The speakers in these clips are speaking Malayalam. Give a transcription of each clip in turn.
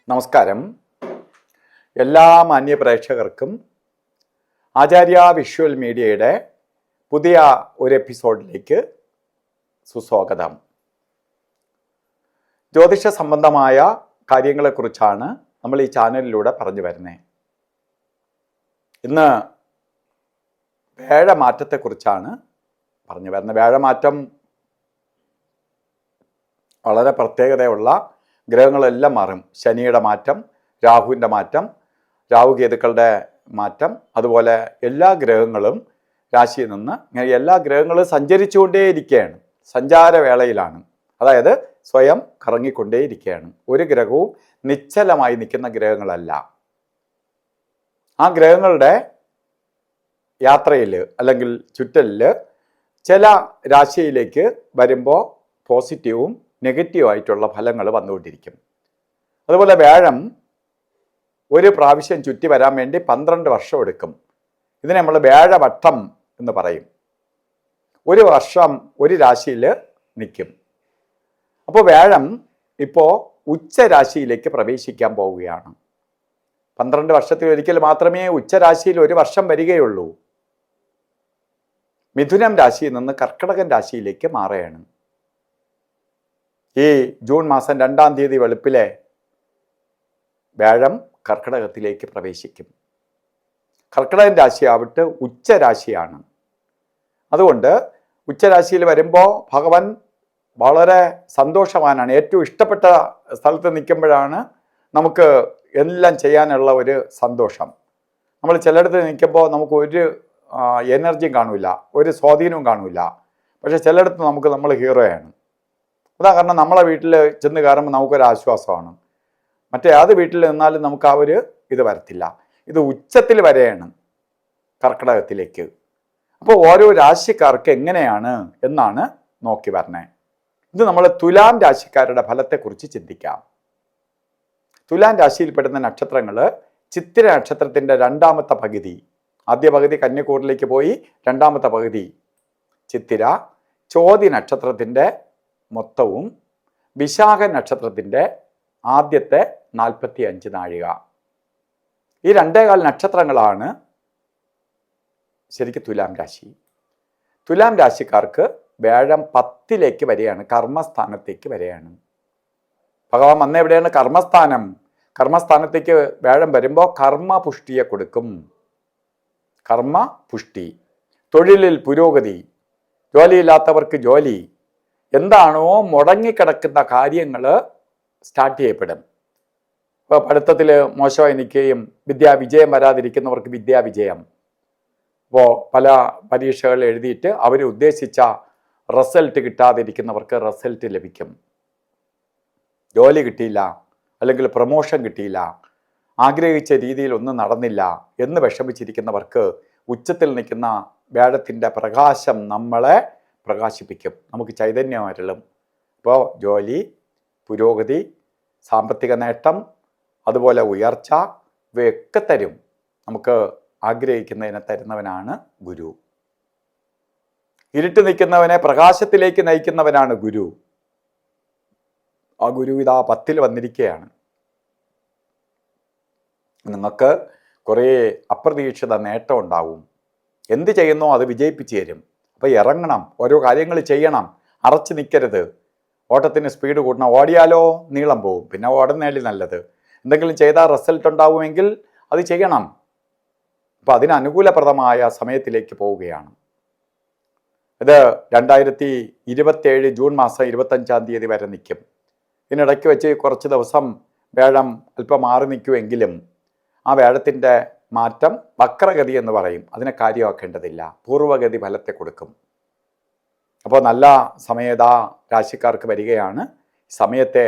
നമസ്കാരം. എല്ലാ മാന്യ പ്രേക്ഷകർക്കും ആചാര്യ വിഷ്വൽ മീഡിയയുടെ പുതിയ ഒരു എപ്പിസോഡിലേക്ക് സുസ്വാഗതം. ജ്യോതിഷ സംബന്ധമായ കാര്യങ്ങളെക്കുറിച്ചാണ് നമ്മൾ ഈ ചാനലിലൂടെ പറഞ്ഞു വരുന്നത്. ഇന്ന് വേഴമാറ്റത്തെക്കുറിച്ചാണ് പറഞ്ഞു വരുന്നത്. വേഴമാറ്റം വളരെ പ്രത്യേകതയുള്ള ഗ്രഹങ്ങളെല്ലാം മാറും. ശനിയുടെ മാറ്റം, രാഹുവിൻ്റെ മാറ്റം, രാഹുകേതുക്കളുടെ മാറ്റം, അതുപോലെ എല്ലാ ഗ്രഹങ്ങളും രാശിയിൽ നിന്ന് എല്ലാ ഗ്രഹങ്ങളും സഞ്ചരിച്ചുകൊണ്ടേയിരിക്കുകയാണ്, സഞ്ചാരവേളയിലാണ്. അതായത് സ്വയം കറങ്ങിക്കൊണ്ടേയിരിക്കുകയാണ്. ഒരു ഗ്രഹവും നിശ്ചലമായി നിൽക്കുന്ന ഗ്രഹങ്ങളല്ല. ആ ഗ്രഹങ്ങളുടെ യാത്രയിൽ അല്ലെങ്കിൽ ചുറ്റലിൽ ചില രാശിയിലേക്ക് വരുമ്പോൾ പോസിറ്റീവും നെഗറ്റീവ് ആയിട്ടുള്ള ഫലങ്ങൾ വന്നുകൊണ്ടിരിക്കും. അതുപോലെ വ്യാഴം ഒരു പ്രാവശ്യം ചുറ്റി വരാൻ വേണ്ടി 12 വർഷം എടുക്കും. ഇതിനെ നമ്മൾ വ്യാഴവട്ടം എന്ന് പറയും. ഒരു വർഷം ഒരു രാശിയിൽ നിൽക്കും. അപ്പോൾ വ്യാഴം ഇപ്പോൾ ഉച്ചരാശിയിലേക്ക് പ്രവേശിക്കാൻ പോവുകയാണ്. 12 വർഷത്തിൽ ഒരിക്കൽ മാത്രമേ ഉച്ചരാശിയിൽ ഒരു വർഷം വരികയുള്ളൂ. മിഥുനം രാശിയിൽ നിന്ന് കർക്കിടകൻ രാശിയിലേക്ക് മാറുകയാണ്. ഈ ജൂൺ മാസം 2-ാം തീയതി വെളുപ്പിലെ വ്യാഴം കർക്കിടകത്തിലേക്ക് പ്രവേശിക്കും. കർക്കിടകൻ രാശിയാവിട്ട് ഉച്ചരാശിയാണ്. അതുകൊണ്ട് ഉച്ചരാശിയിൽ വരുമ്പോൾ ഭഗവാൻ വളരെ സന്തോഷവാനാണ്. ഏറ്റവും ഇഷ്ടപ്പെട്ട സ്ഥലത്ത് നിൽക്കുമ്പോഴാണ് നമുക്ക് എല്ലാം ചെയ്യാനുള്ള ഒരു സന്തോഷം. നമ്മൾ ചിലയിടത്ത് നിൽക്കുമ്പോൾ നമുക്ക് ഒരു എനർജിയും കാണില്ല, ഒരു സ്വാധീനവും കാണില്ല. പക്ഷെ ചിലയിടത്ത് നമ്മൾ ഹീറോയാണ്. അതാ കാരണം നമ്മളെ വീട്ടിൽ ചെന്ന് കയറുമ്പോൾ നമുക്കൊരു ആശ്വാസമാണ്. മറ്റേ ഏത് വീട്ടിൽ നിന്നാലും നമുക്ക് ആ ഒരു ഇത് വരത്തില്ല. ഇത് ഉച്ചത്തിൽ വരെയാണ് കർക്കിടകത്തിലേക്ക്. അപ്പോൾ ഓരോ രാശിക്കാർക്ക് എങ്ങനെയാണ് എന്നാണ് നോക്കി വരണേ. ഇത് നമ്മൾ തുലാം രാശിക്കാരുടെ ഫലത്തെക്കുറിച്ച് ചിന്തിക്കാം. തുലാം രാശിയിൽപ്പെടുന്ന നക്ഷത്രങ്ങൾ ചിത്തിര നക്ഷത്രത്തിൻ്റെ 2ാമത്തെ പകുതി, ആദ്യ പകുതി കന്യക്കൂറിലേക്ക് പോയി, 2ാമത്തെ പകുതി ചിത്തിര, ചോതി നക്ഷത്രത്തിൻ്റെ മൊത്തവും വിശാഖ നക്ഷത്രത്തിൻ്റെ ആദ്യത്തെ 45 നാഴിക. ഈ 2.25 നക്ഷത്രങ്ങളാണ് ശരിക്കും തുലാം രാശി. തുലാം രാശിക്കാർക്ക് വ്യാഴം 10ലേക്ക് വരികയാണ്, കർമ്മസ്ഥാനത്തേക്ക് വരികയാണ്. ഭഗവാൻ വന്ന എവിടെയാണ്? കർമ്മസ്ഥാനം. കർമ്മസ്ഥാനത്തേക്ക് വ്യാഴം വരുമ്പോൾ കർമ്മപുഷ്ടിയെ കൊടുക്കും. കർമ്മപുഷ്ടി, തൊഴിലിൽ പുരോഗതി, ജോലിയില്ലാത്തവർക്ക് ജോലി, എന്താണോ മുടങ്ങിക്കിടക്കുന്ന കാര്യങ്ങൾ സ്റ്റാർട്ട് ചെയ്യപ്പെടും. ഇപ്പോൾ പഠിത്തത്തിൽ മോശമായി നിൽക്കുകയും വിദ്യാവിജയം വരാതിരിക്കുന്നവർക്ക് വിദ്യാവിജയം. ഇപ്പോൾ പല പരീക്ഷകൾ എഴുതിയിട്ട് അവർ ഉദ്ദേശിച്ച റിസൾട്ട് കിട്ടാതിരിക്കുന്നവർക്ക് റിസൾട്ട് ലഭിക്കും. ജോലി കിട്ടിയില്ല, അല്ലെങ്കിൽ പ്രൊമോഷൻ കിട്ടിയില്ല, ആഗ്രഹിച്ച രീതിയിൽ ഒന്നും നടന്നില്ല എന്ന് വിഷമിച്ചിരിക്കുന്നവർക്ക് ഉച്ചത്തിൽ നിൽക്കുന്ന വ്യാഴത്തിൻ്റെ പ്രകാശം നമ്മളെ പ്രകാശിപ്പിക്കും, നമുക്ക് ചൈതന്യം അരുളും. ഇപ്പോൾ ജോലി, പുരോഗതി, സാമ്പത്തിക നേട്ടം, അതുപോലെ ഉയർച്ച, ഇവയൊക്കെ തരും. നമുക്ക് ആഗ്രഹിക്കുന്നതിനെ തരുന്നവനാണ് ഗുരു. ഇരുട്ട് നിൽക്കുന്നവനെ പ്രകാശത്തിലേക്ക് നയിക്കുന്നവനാണ് ഗുരു. ആ ഗുരു ഇതാ 10ൽ വന്നിരിക്കുകയാണ്. നിങ്ങൾക്ക് കുറേ അപ്രതീക്ഷിത നേട്ടം ഉണ്ടാവും. എന്ത് ചെയ്യുന്നോ അത് വിജയിപ്പിച്ചു തരും. അപ്പോൾ ഇറങ്ങണം, ഓരോ കാര്യങ്ങൾ ചെയ്യണം, അറച്ചു നിൽക്കരുത്. ഓട്ടത്തിന് സ്പീഡ് കൂട്ടണം. ഓടിയാലോ നീളം പോവും, പിന്നെ ഓടുന്നേളി നല്ലത്. എന്തെങ്കിലും ചെയ്താൽ റിസൾട്ട് ഉണ്ടാവുമെങ്കിൽ അത് ചെയ്യണം. അപ്പോൾ അതിന് അനുകൂലപ്രദമായ സമയത്തിലേക്ക് പോവുകയാണ്. ഇത് 2027 ജൂൺ മാസം 25-ാം തീയതി വരെ നിൽക്കും. ഇതിനിടയ്ക്ക് വെച്ച് കുറച്ച് ദിവസം വ്യാഴം അല്പം മാറി നിൽക്കുമെങ്കിലും ആ വ്യാഴത്തിൻ്റെ മാറ്റം വക്രഗതി എന്ന് പറയും. അതിനെ കാര്യമാക്കേണ്ടതില്ല, പൂർവ്വഗതി ഫലത്തെ കൊടുക്കും. അപ്പോൾ നല്ല സമയതാ രാശിക്കാർക്ക് വരികയാണ്. സമയത്തെ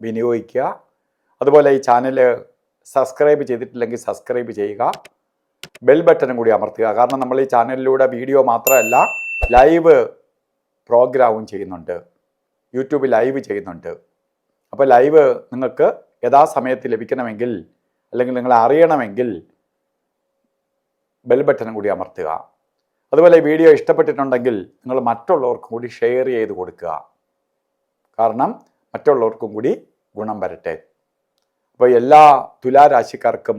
വിനിയോഗിക്കുക. അതുപോലെ ഈ ചാനൽ സബ്സ്ക്രൈബ് ചെയ്തിട്ടില്ലെങ്കിൽ സബ്സ്ക്രൈബ് ചെയ്യുക, ബെൽ ബട്ടണും കൂടി അമർത്തുക. കാരണം നമ്മൾ ഈ ചാനലിലൂടെ വീഡിയോ മാത്രമല്ല ലൈവ് പ്രോഗ്രാമും ചെയ്യുന്നുണ്ട്, യൂട്യൂബിൽ ലൈവ് ചെയ്യുന്നുണ്ട്. അപ്പോൾ ലൈവ് നിങ്ങൾക്ക് യഥാസമയത്ത് ലഭിക്കണമെങ്കിൽ, അല്ലെങ്കിൽ നിങ്ങൾ അറിയണമെങ്കിൽ ബെൽ ബട്ടണും കൂടി അമർത്തുക. അതുപോലെ വീഡിയോ ഇഷ്ടപ്പെട്ടിട്ടുണ്ടെങ്കിൽ നിങ്ങൾ മറ്റുള്ളവർക്കും കൂടി ഷെയർ ചെയ്ത് കൊടുക്കുക. കാരണം മറ്റുള്ളവർക്കും കൂടി ഗുണം വരട്ടെ. അപ്പോൾ എല്ലാ തുലാരാശിക്കാർക്കും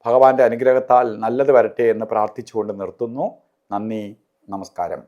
ഭഗവാന്റെ അനുഗ്രഹത്താൽ നല്ലത് വരട്ടെ എന്ന് പ്രാർത്ഥിച്ചുകൊണ്ട് നിർത്തുന്നു. നന്ദി, നമസ്കാരം.